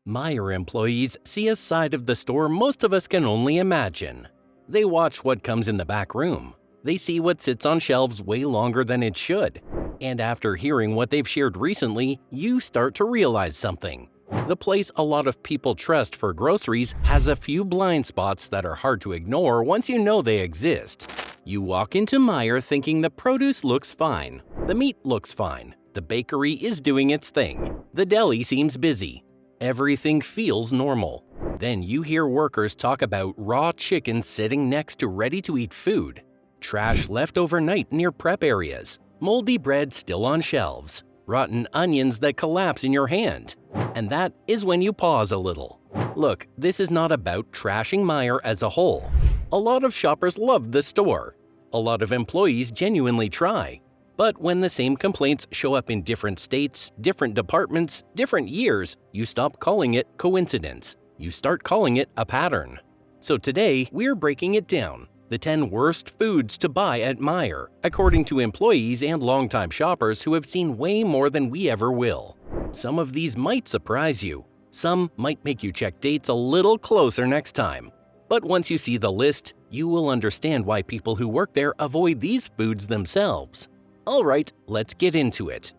Meijer employees see a side of the store most of us can only imagine. They watch what comes in the back room. They see what sits on shelves way longer than it should. And after hearing what they've shared recently, you start to realize something. The place a lot of people trust for groceries has a few blind spots that are hard to ignore once you know they exist. You walk into Meijer thinking the produce looks fine, the meat looks fine, the bakery is doing its thing, the deli seems busy. Everything feels normal. Then you hear workers talk about raw chicken sitting next to ready-to-eat food, trash left overnight near prep areas, moldy bread still on shelves, rotten onions that collapse in your hand. And that is when you pause a little. Look, this is not about trashing Meijer as a whole. A lot of shoppers love the store. A lot of employees genuinely try. But when the same complaints show up in different states, different departments, different years, you stop calling it coincidence. You start calling it a pattern. So today, we're breaking it down. The 10 worst foods to buy at Meijer, according to employees and longtime shoppers who have seen way more than we ever will. Some of these might surprise you. Some might make you check dates a little closer next time. But once you see the list, you will understand why people who work there avoid these foods themselves. Alright, let's get into it.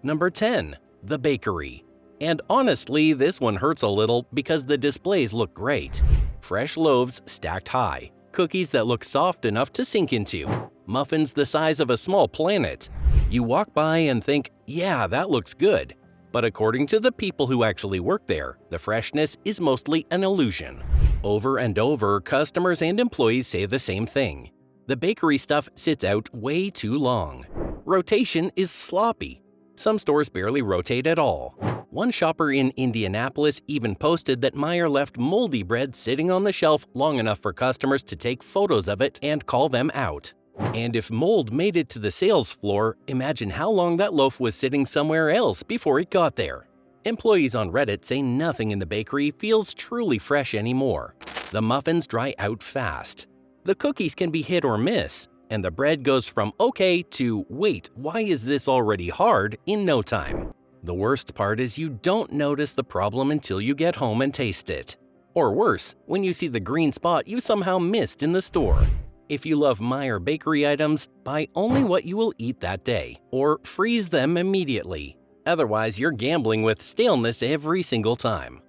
Number 10. The bakery. And honestly, this one hurts a little because the displays look great. Fresh loaves stacked high, cookies that look soft enough to sink into, muffins the size of a small planet. You walk by and think, yeah, that looks good. But according to the people who actually work there, the freshness is mostly an illusion. Over and over, customers and employees say the same thing. The bakery stuff sits out way too long. Rotation is sloppy. Some stores barely rotate at all. One shopper in Indianapolis even posted that Meijer left moldy bread sitting on the shelf long enough for customers to take photos of it and call them out. And if mold made it to the sales floor, imagine how long that loaf was sitting somewhere else before it got there. Employees on Reddit say nothing in the bakery feels truly fresh anymore. The muffins dry out fast. The cookies can be hit or miss, and the bread goes from okay to wait, why is this already hard in no time. The worst part is you don't notice the problem until you get home and taste it. Or worse, when you see the green spot you somehow missed in the store. If you love Meijer bakery items, buy only what you will eat that day, or freeze them immediately. Otherwise, you're gambling with staleness every single time.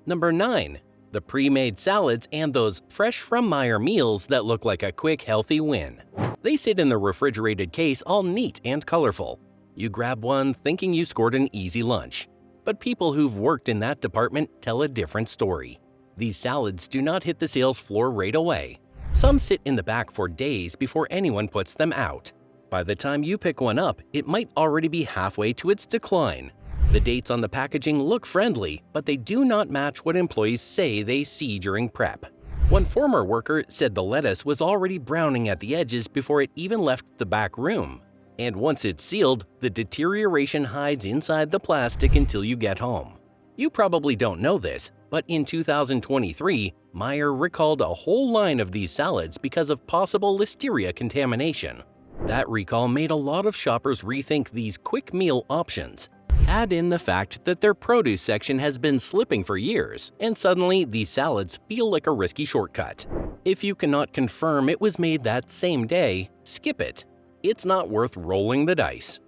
Number 9. The pre-made salads and those fresh from Meijer meals that look like a quick, healthy win. They sit in the refrigerated case all neat and colorful. You grab one thinking you scored an easy lunch. But people who've worked in that department tell a different story. These salads do not hit the sales floor right away. Some sit in the back for days before anyone puts them out. By the time you pick one up, it might already be halfway to its decline. The dates on the packaging look friendly, but they do not match what employees say they see during prep. One former worker said the lettuce was already browning at the edges before it even left the back room. And once it's sealed, the deterioration hides inside the plastic until you get home. You probably don't know this, but in 2023, Meijer recalled a whole line of these salads because of possible listeria contamination. That recall made a lot of shoppers rethink these quick meal options. Add in the fact that their produce section has been slipping for years, and suddenly these salads feel like a risky shortcut. If you cannot confirm it was made that same day, skip it. It's not worth rolling the dice.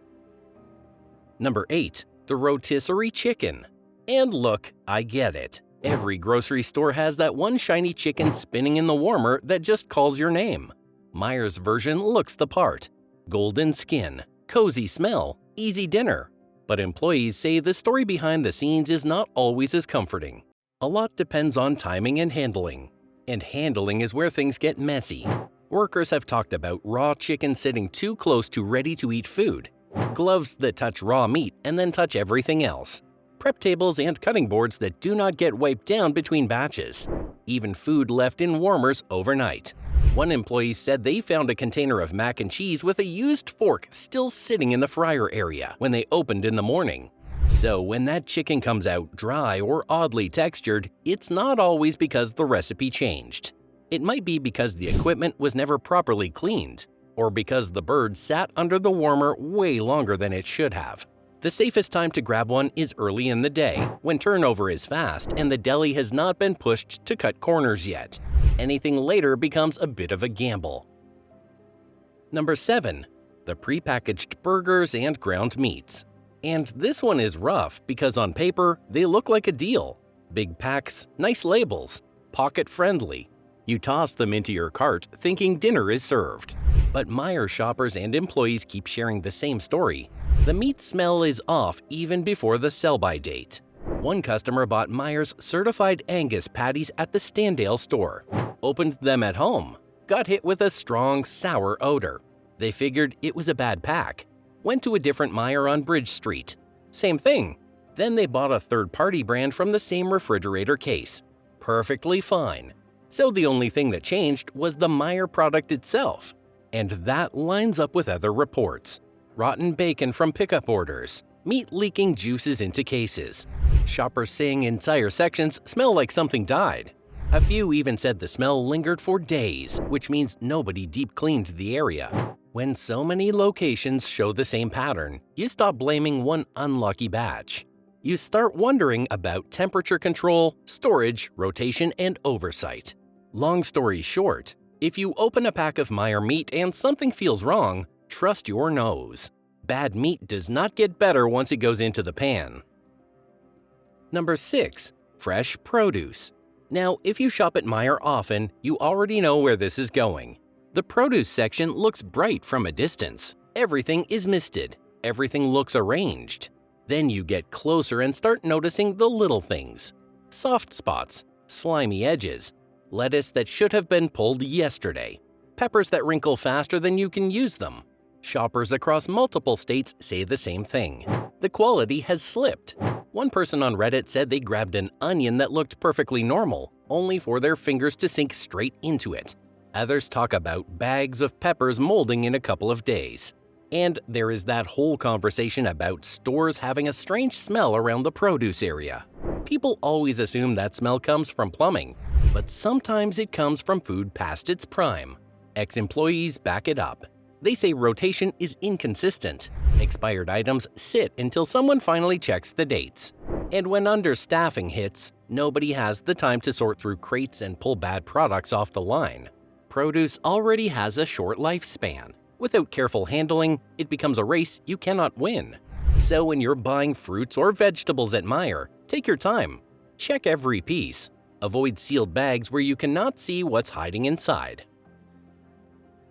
Number 8. The Rotisserie chicken. And look, I get it. Every grocery store has that one shiny chicken spinning in the warmer that just calls your name. Meijer's version looks the part. Golden skin, cozy smell, easy dinner. But employees say the story behind the scenes is not always as comforting. A lot depends on timing and handling. And handling is where things get messy. Workers have talked about raw chicken sitting too close to ready-to-eat food, gloves that touch raw meat and then touch everything else, prep tables and cutting boards that do not get wiped down between batches, even food left in warmers overnight. One employee said they found a container of mac and cheese with a used fork still sitting in the fryer area when they opened in the morning. So when that chicken comes out dry or oddly textured, it's not always because the recipe changed. It might be because the equipment was never properly cleaned, or because the bird sat under the warmer way longer than it should have. The safest time to grab one is early in the day, when turnover is fast and the deli has not been pushed to cut corners yet. Anything later becomes a bit of a gamble. Number 7. The prepackaged burgers and ground meats. And this one is rough because on paper, they look like a deal. Big packs, nice labels, pocket-friendly. You toss them into your cart thinking dinner is served. But Meijer shoppers and employees keep sharing the same story. The meat smell is off even before the sell-by date. One customer bought Meijer's certified Angus patties at the Standale store, opened them at home, got hit with a strong, sour odor. They figured it was a bad pack, went to a different Meijer on Bridge Street. Same thing. Then they bought a third-party brand from the same refrigerator case. Perfectly fine. So the only thing that changed was the Meijer product itself. And that lines up with other reports. Rotten bacon from pickup orders, meat leaking juices into cases, shoppers saying entire sections smell like something died. A few even said the smell lingered for days, which means nobody deep cleaned the area. When so many locations show the same pattern, you stop blaming one unlucky batch. You start wondering about temperature control, storage, rotation, and oversight. Long story short, if you open a pack of Meijer meat and something feels wrong, trust your nose. Bad meat does not get better once it goes into the pan. Number 6. Fresh produce. Now, if you shop at Meijer often, you already know where this is going. The produce section looks bright from a distance. Everything is misted. Everything looks arranged. Then you get closer and start noticing the little things. Soft spots, slimy edges, lettuce that should have been pulled yesterday, peppers that wrinkle faster than you can use them. Shoppers across multiple states say the same thing. The quality has slipped. One person on Reddit said they grabbed an onion that looked perfectly normal, only for their fingers to sink straight into it. Others talk about bags of peppers molding in a couple of days. And there is that whole conversation about stores having a strange smell around the produce area. People always assume that smell comes from plumbing, but sometimes it comes from food past its prime. Ex-employees back it up. They say rotation is inconsistent. Expired items sit until someone finally checks the dates. And when understaffing hits, nobody has the time to sort through crates and pull bad products off the line. Produce already has a short lifespan. Without careful handling, it becomes a race you cannot win. So when you're buying fruits or vegetables at Meijer, take your time. Check every piece. Avoid sealed bags where you cannot see what's hiding inside.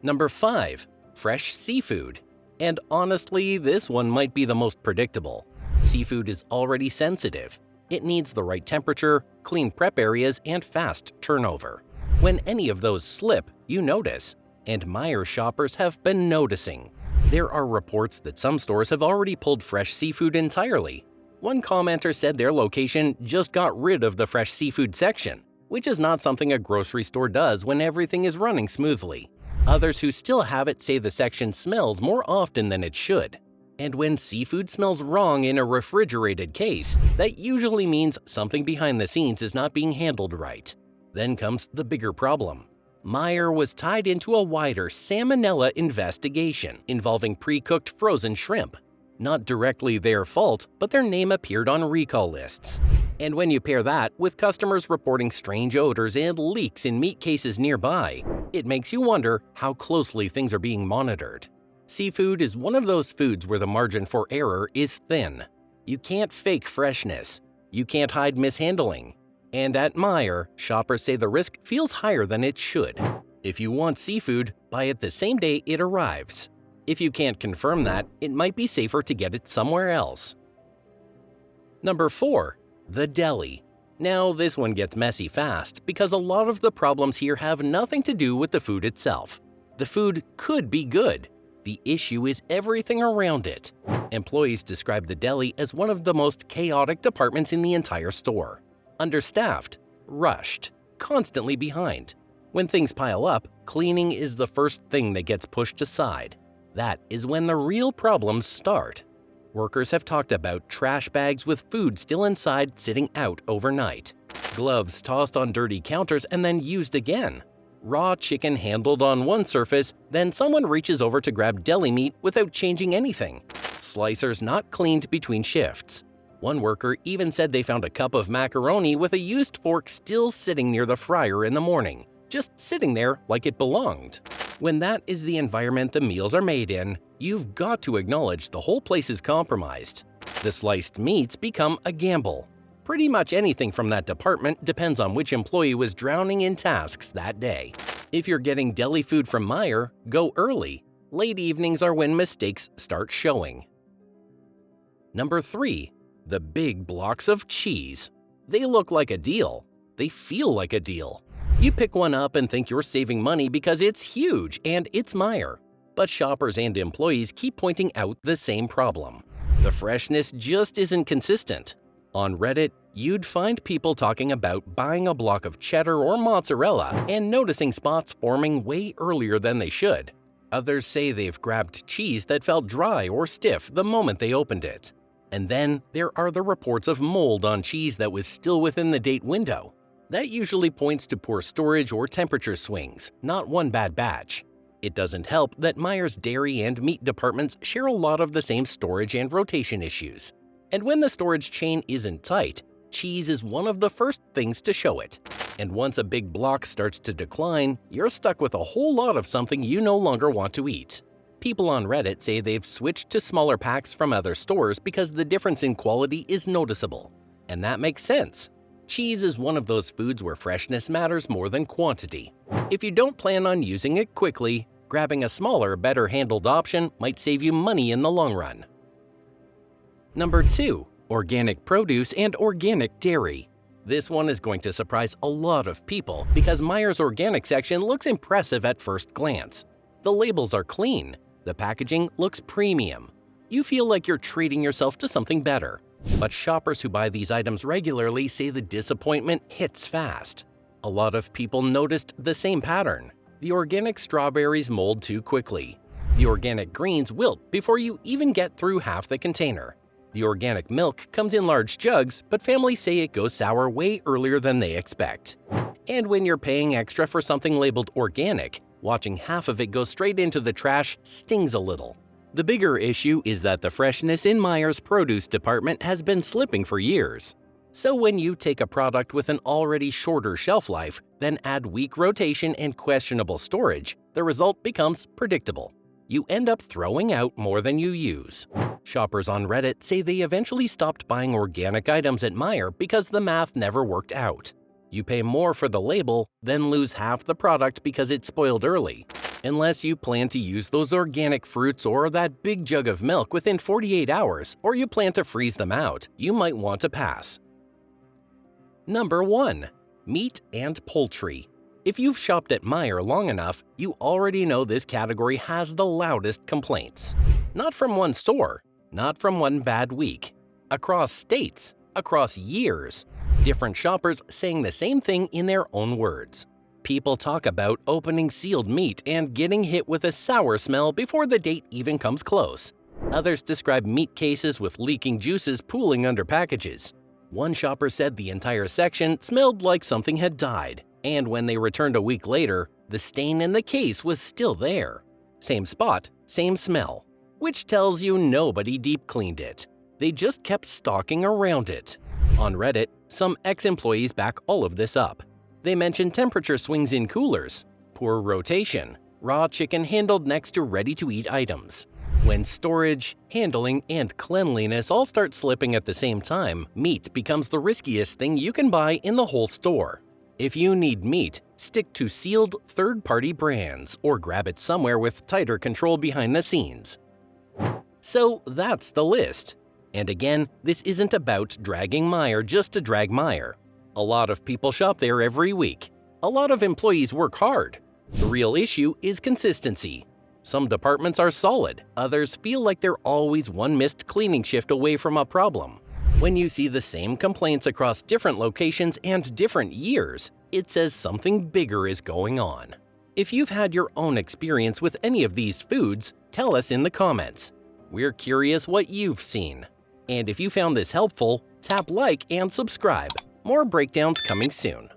Number 5. Fresh seafood. And honestly, this one might be the most predictable. Seafood is already sensitive. It needs the right temperature, clean prep areas, and fast turnover. When any of those slip, you notice. And Meijer shoppers have been noticing. There are reports that some stores have already pulled fresh seafood entirely. One commenter said their location just got rid of the fresh seafood section, which is not something a grocery store does when everything is running smoothly. Others who still have it say the section smells more often than it should. And when seafood smells wrong in a refrigerated case, that usually means something behind the scenes is not being handled right. Then comes the bigger problem. Meijer was tied into a wider salmonella investigation involving pre-cooked frozen shrimp. Not directly their fault, but their name appeared on recall lists. And when you pair that with customers reporting strange odors and leaks in meat cases nearby, it makes you wonder how closely things are being monitored. Seafood is one of those foods where the margin for error is thin. You can't fake freshness. You can't hide mishandling. And at Meijer, shoppers say the risk feels higher than it should. If you want seafood, buy it the same day it arrives. If you can't confirm that, it might be safer to get it somewhere else. Number 4. The deli. Now, this one gets messy fast because a lot of the problems here have nothing to do with the food itself. The food could be good. The issue is everything around it. Employees describe the deli as one of the most chaotic departments in the entire store. Understaffed, rushed, constantly behind. When things pile up, cleaning is the first thing that gets pushed aside. That is when the real problems start. Workers have talked about trash bags with food still inside sitting out overnight, gloves tossed on dirty counters and then used again, raw chicken handled on one surface, then someone reaches over to grab deli meat without changing anything, slicers not cleaned between shifts. One worker even said they found a cup of macaroni with a used fork still sitting near the fryer in the morning, just sitting there like it belonged. When that is the environment the meals are made in, you've got to acknowledge the whole place is compromised. The sliced meats become a gamble. Pretty much anything from that department depends on which employee was drowning in tasks that day. If you're getting deli food from Meijer, go early. Late evenings are when mistakes start showing. Number 3. The big blocks of cheese. They look like a deal. They feel like a deal. You pick one up and think you're saving money because it's huge and it's Meijer. But shoppers and employees keep pointing out the same problem. The freshness just isn't consistent. On Reddit, you'd find people talking about buying a block of cheddar or mozzarella and noticing spots forming way earlier than they should. Others say they've grabbed cheese that felt dry or stiff the moment they opened it. And then there are the reports of mold on cheese that was still within the date window. That usually points to poor storage or temperature swings, not one bad batch. It doesn't help that Meijer's dairy and meat departments share a lot of the same storage and rotation issues. And when the storage chain isn't tight, cheese is one of the first things to show it. And once a big block starts to decline, you're stuck with a whole lot of something you no longer want to eat. People on Reddit say they've switched to smaller packs from other stores because the difference in quality is noticeable. And that makes sense. Cheese is one of those foods where freshness matters more than quantity. If you don't plan on using it quickly, grabbing a smaller, better-handled option might save you money in the long run. Number 2. Organic produce and organic dairy. This one is going to surprise a lot of people because Meijer's organic section looks impressive at first glance. The labels are clean. The packaging looks premium. You feel like you're treating yourself to something better. But shoppers who buy these items regularly say the disappointment hits fast. A lot of people noticed the same pattern. The organic strawberries mold too quickly. The organic greens wilt before you even get through half the container. The organic milk comes in large jugs, but families say it goes sour way earlier than they expect. And when you're paying extra for something labeled organic, watching half of it go straight into the trash stings a little. The bigger issue is that the freshness in Meijer's produce department has been slipping for years. So when you take a product with an already shorter shelf life, then add weak rotation and questionable storage, the result becomes predictable. You end up throwing out more than you use. Shoppers on Reddit say they eventually stopped buying organic items at Meijer because the math never worked out. You pay more for the label, then lose half the product because it spoiled early. Unless you plan to use those organic fruits or that big jug of milk within 48 hours, or you plan to freeze them out, you might want to pass. Number 1. Meat and poultry. If you've shopped at Meijer long enough, you already know this category has the loudest complaints. Not from one store, not from one bad week. Across states, across years. Different shoppers saying the same thing in their own words. People talk about opening sealed meat and getting hit with a sour smell before the date even comes close. Others describe meat cases with leaking juices pooling under packages. One shopper said the entire section smelled like something had died, and when they returned a week later, the stain in the case was still there. Same spot, same smell, which tells you nobody deep cleaned it. They just kept stalking around it. On Reddit, some ex-employees back all of this up. They mention temperature swings in coolers, poor rotation, raw chicken handled next to ready-to-eat items. When storage, handling, and cleanliness all start slipping at the same time, meat becomes the riskiest thing you can buy in the whole store. If you need meat, stick to sealed third-party brands or grab it somewhere with tighter control behind the scenes. So that's the list. And again, this isn't about dragging Meijer just to drag Meijer. A lot of people shop there every week. A lot of employees work hard. The real issue is consistency. Some departments are solid, others feel like they're always one missed cleaning shift away from a problem. When you see the same complaints across different locations and different years, it says something bigger is going on. If you've had your own experience with any of these foods, tell us in the comments. We're curious what you've seen. And if you found this helpful, tap like and subscribe. More breakdowns coming soon.